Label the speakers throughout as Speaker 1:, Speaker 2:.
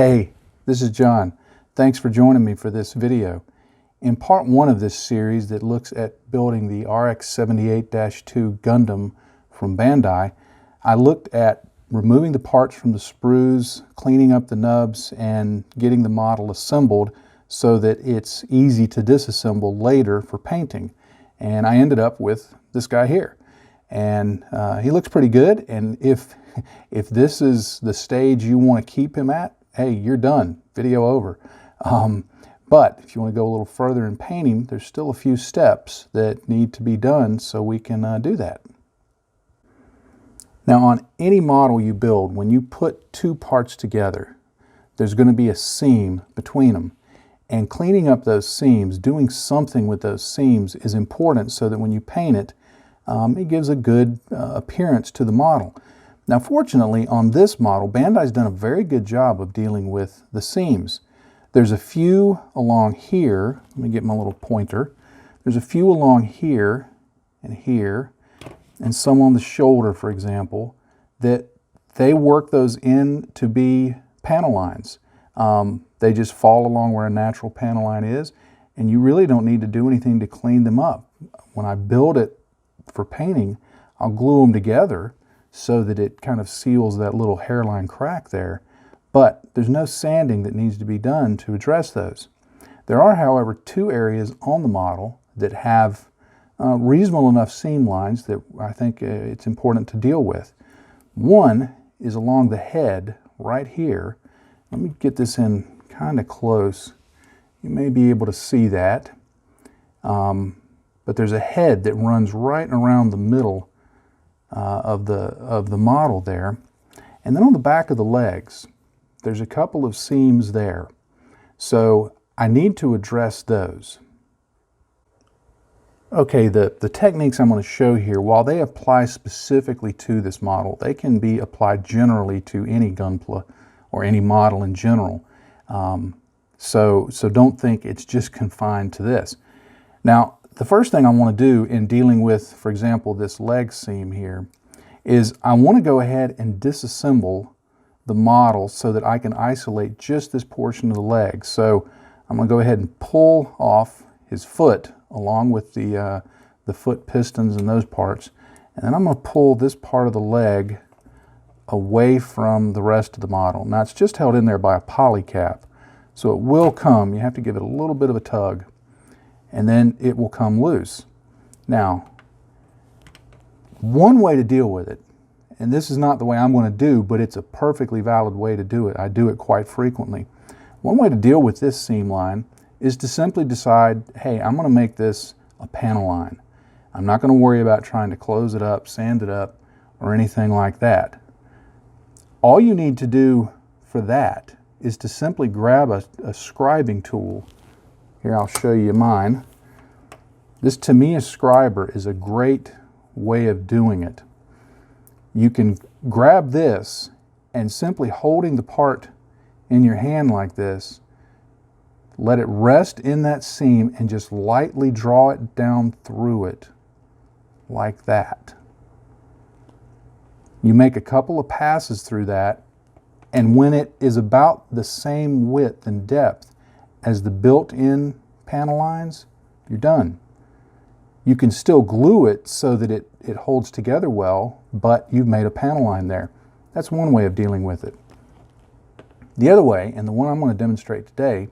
Speaker 1: Hey, this is John. Thanks for joining me for this video. In part one of this series that looks at building the RX-78-2 Gundam from Bandai, I looked at removing the parts from the sprues, cleaning up the nubs, and getting the model assembled so that it's easy to disassemble later for painting. And I ended up with this guy here. And he looks pretty good, and if this is the stage you want to keep him at, hey, you're done. Video over. But if you want to go a little further in painting, there's still a few steps that need to be done so we can do that. Now, on any model you build, when you put two parts together, there's going to be a seam between them. And cleaning up those seams, doing something with those seams is important so that when you paint it, it gives a good appearance to the model. Now, fortunately, on this model, Bandai's done a very good job of dealing with the seams. There's a few along here. Let me get my little pointer. There's a few along here, and some on the shoulder, for example, that they work those in to be panel lines. They just fall along where a natural panel line is, and you really don't need to do anything to clean them up. When I build it for painting, I'll glue them together so that it kind of seals that little hairline crack there. But there's no sanding that needs to be done to address those. There are, however, two areas on the model that have reasonable enough seam lines that I think it's important to deal with. One is along the head right here. Let me get this in kind of close. You may be able to see that. But there's a head that runs right around the middle of the model there. And then on the back of the legs, there's a couple of seams there. So I need to address those. Okay, the techniques I'm going to show here, while they apply specifically to this model, they can be applied generally to any Gunpla or any model in general. So don't think it's just confined to this. Now, the first thing I want to do in dealing with, for example, this leg seam here, is I want to go ahead and disassemble the model so that I can isolate just this portion of the leg. So I'm going to go ahead and pull off his foot along with the foot pistons and those parts. And then I'm going to pull this part of the leg away from the rest of the model. Now, it's just held in there by a poly cap, so it will come. You have to give it a little bit of a tug, and then it will come loose. Now, one way to deal with it, and this is not the way I'm going to do, but it's a perfectly valid way to do it. I do it quite frequently. One way to deal with this seam line is to simply decide, hey, I'm going to make this a panel line. I'm not going to worry about trying to close it up, sand it up, or anything like that. All you need to do for that is to simply grab a scribing tool. Here, I'll show you mine. This Taming scriber is a great way of doing it. You can grab this and simply holding the part in your hand like this, let it rest in that seam and just lightly draw it down through it like that. You make a couple of passes through that, and when it is about the same width and depth as the built-in panel lines, you're done. You can still glue it so that it holds together well, but you've made a panel line there. That's one way of dealing with it. The other way, and the one I'm going to demonstrate today,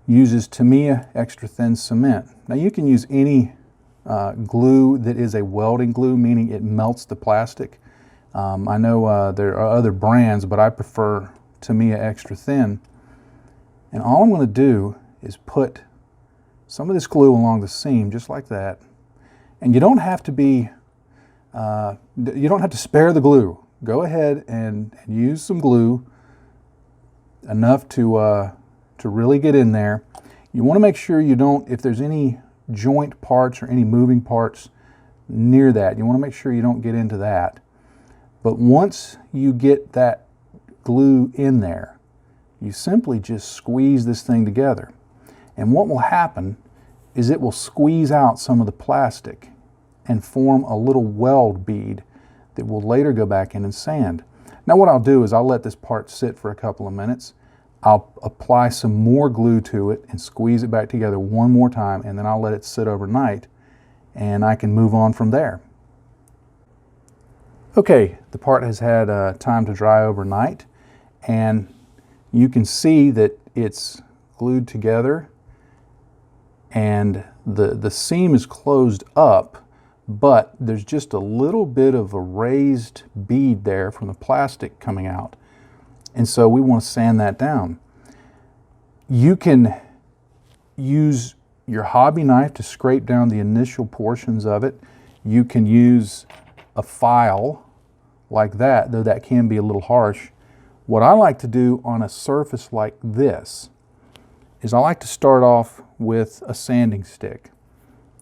Speaker 1: uses Tamiya extra thin cement. Now, you can use any glue that is a welding glue, meaning it melts the plastic. I know there are other brands, but I prefer Tamiya extra thin. And all I'm going to do is put some of this glue along the seam, just like that. And you don't have to be, you don't have to spare the glue. Go ahead and use some glue, enough to really get in there. You want to make sure you don't, if there's any joint parts or any moving parts near that, you want to make sure you don't get into that. But once you get that glue in there, you simply just squeeze this thing together. And what will happen is it will squeeze out some of the plastic and form a little weld bead that will later go back in and sand. Now what I'll do is I'll let this part sit for a couple of minutes. I'll apply some more glue to it and squeeze it back together one more time, and then I'll let it sit overnight and I can move on from there. Okay, the part has had time to dry overnight, and you can see that it's glued together and the seam is closed up, but there's just a little bit of a raised bead there from the plastic coming out. And so we want to sand that down. You can use your hobby knife to scrape down the initial portions of it. You can use a file like that, though that can be a little harsh. What I like to do on a surface like this is I like to start off with a sanding stick.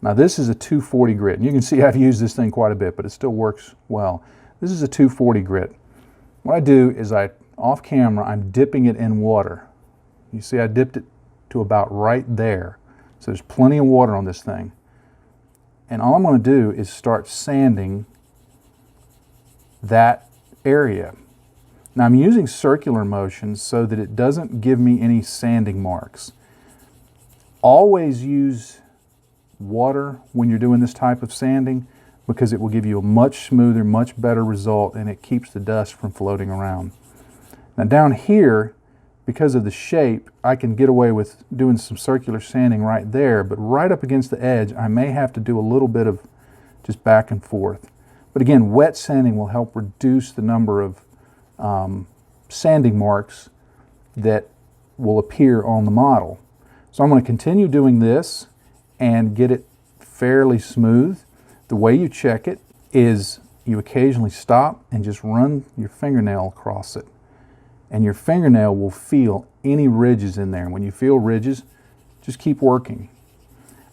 Speaker 1: Now this is a 240 grit, and you can see I've used this thing quite a bit, but it still works well. This is a 240 grit. What I do is off camera, I'm dipping it in water. You see I dipped it to about right there. So there's plenty of water on this thing. And all I'm going to do is start sanding that area. Now I'm using circular motions so that it doesn't give me any sanding marks. Always use water when you're doing this type of sanding because it will give you a much smoother, much better result, and it keeps the dust from floating around. Now down here, because of the shape, I can get away with doing some circular sanding right there, but right up against the edge, I may have to do a little bit of just back and forth. But again, wet sanding will help reduce the number of sanding marks that will appear on the model. So I'm going to continue doing this and get it fairly smooth. The way you check it is you occasionally stop and just run your fingernail across it. And your fingernail will feel any ridges in there. When you feel ridges, just keep working.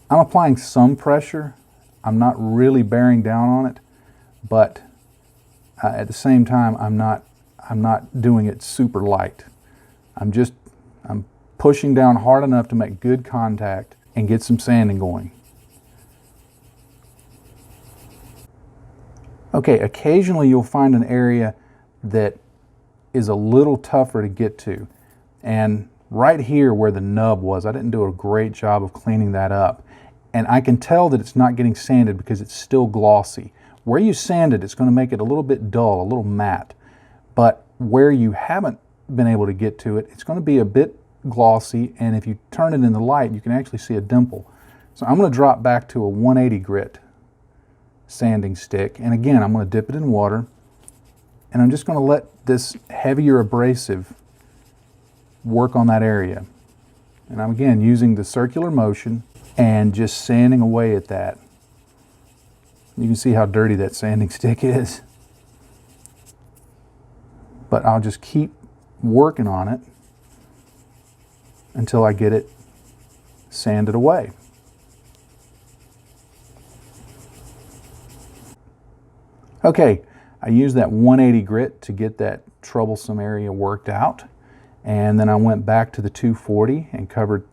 Speaker 1: I'm applying some pressure. I'm not really bearing down on it, but at the same time, I'm not doing it super light. I'm pushing down hard enough to make good contact and get some sanding going. Okay, occasionally you'll find an area that is a little tougher to get to. And right here where the nub was, I didn't do a great job of cleaning that up. And I can tell that it's not getting sanded because it's still glossy. Where you sand it, it's going to make it a little bit dull, a little matte. But where you haven't been able to get to it, it's going to be a bit glossy, and if you turn it in the light, you can actually see a dimple. So I'm going to drop back to a 180 grit sanding stick, and again, I'm going to dip it in water, and I'm just going to let this heavier abrasive work on that area. And I'm again using the circular motion and just sanding away at that. You can see how dirty that sanding stick is. But I'll just keep working on it until I get it sanded away. Okay, I used that 180 grit to get that troublesome area worked out, and then I went back to the 240 and covered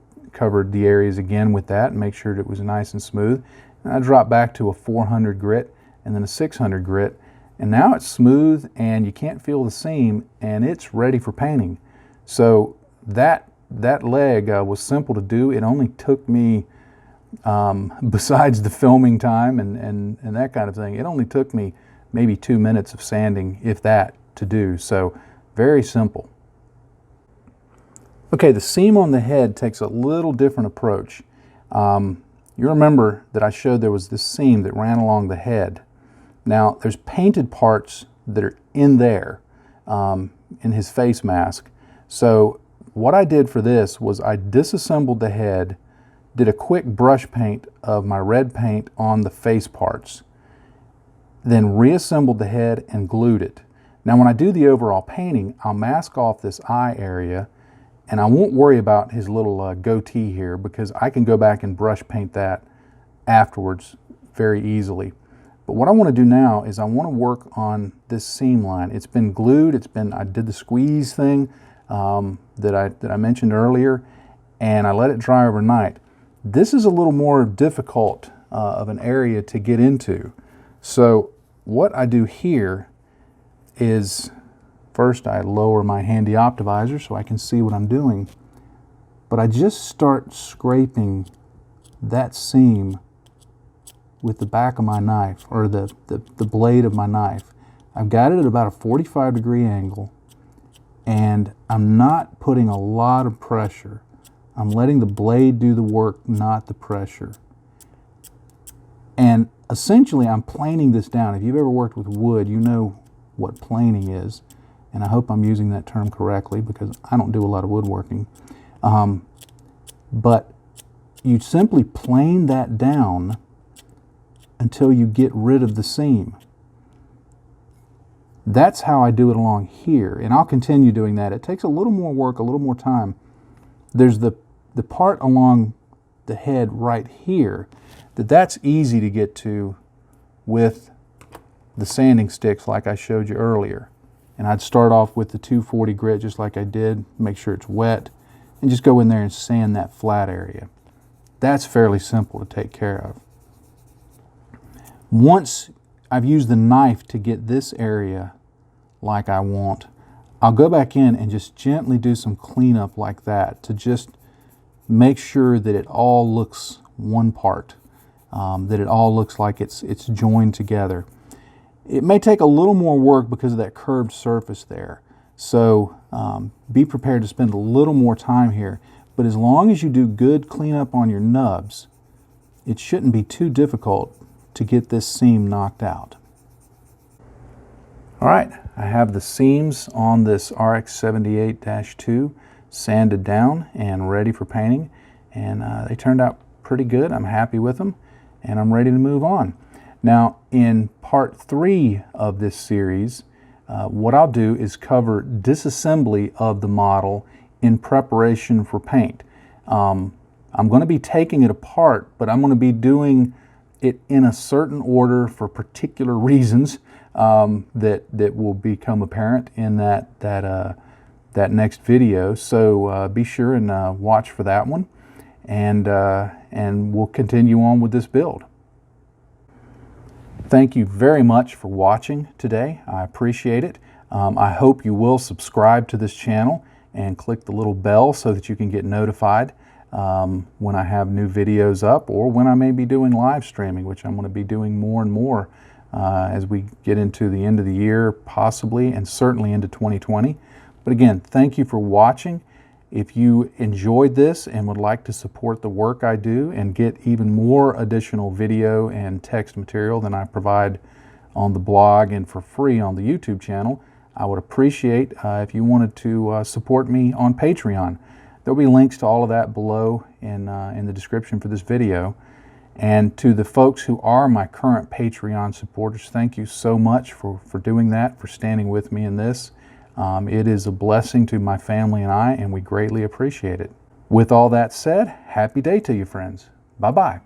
Speaker 1: the areas again with that and make sure that it was nice and smooth. And I dropped back to a 400 grit and then a 600 grit, and now it's smooth and you can't feel the seam and it's ready for painting. So that leg was simple to do. It only took me, besides the filming time and that kind of thing, it only took me maybe 2 minutes of sanding, if that, to do. So very simple. Okay, the seam on the head takes a little different approach. You remember that I showed there was this seam that ran along the head. Now there's painted parts that are in there, in his face mask. So what I did for this was I disassembled the head, did a quick brush paint of my red paint on the face parts, then reassembled the head and glued it. Now when I do the overall painting, I'll mask off this eye area, and I won't worry about his little goatee here because I can go back and brush paint that afterwards very easily. But what I want to do now is I want to work on this seam line. It's been glued, I did the squeeze thing that I mentioned earlier, and I let it dry overnight. This is a little more difficult of an area to get into. So what I do here is First, I lower my handy optivisor so I can see what I'm doing. But I just start scraping that seam with the back of my knife, or the blade of my knife. I've got it at about a 45-degree angle, and I'm not putting a lot of pressure. I'm letting the blade do the work, not the pressure. And essentially, I'm planing this down. If you've ever worked with wood, you know what planing is. And I hope I'm using that term correctly because I don't do a lot of woodworking. But you simply plane that down until you get rid of the seam. That's how I do it along here, and I'll continue doing that. It takes a little more work, a little more time. There's the part along the head right here that's easy to get to with the sanding sticks like I showed you earlier. And I'd start off with the 240 grit just like I did, make sure it's wet, and just go in there and sand that flat area. That's fairly simple to take care of. Once I've used the knife to get this area like I want, I'll go back in and just gently do some cleanup like that to just make sure that it all looks one part, that it all looks like it's joined together. It may take a little more work because of that curved surface there. So be prepared to spend a little more time here. But as long as you do good cleanup on your nubs, it shouldn't be too difficult to get this seam knocked out. All right, I have the seams on this RX-78-2 sanded down and ready for painting. And they turned out pretty good. I'm happy with them, and I'm ready to move on. Now, in part 3 of this series, what I'll do is cover disassembly of the model in preparation for paint. I'm going to be taking it apart, but I'm going to be doing it in a certain order for particular reasons that will become apparent in that next video. So be sure and watch for that one, and we'll continue on with this build. Thank you very much for watching today. I appreciate it. I hope you will subscribe to this channel and click the little bell so that you can get notified when I have new videos up, or when I may be doing live streaming, which I'm going to be doing more and more as we get into the end of the year, possibly, and certainly into 2020. But again, thank you for watching. If you enjoyed this and would like to support the work I do and get even more additional video and text material than I provide on the blog and for free on the YouTube channel, I would appreciate if you wanted to support me on Patreon. There'll be links to all of that below in the description for this video. And to the folks who are my current Patreon supporters, thank you so much for doing that, for standing with me in this. It is a blessing to my family and I, and we greatly appreciate it. With all that said, happy day to you, friends. Bye-bye.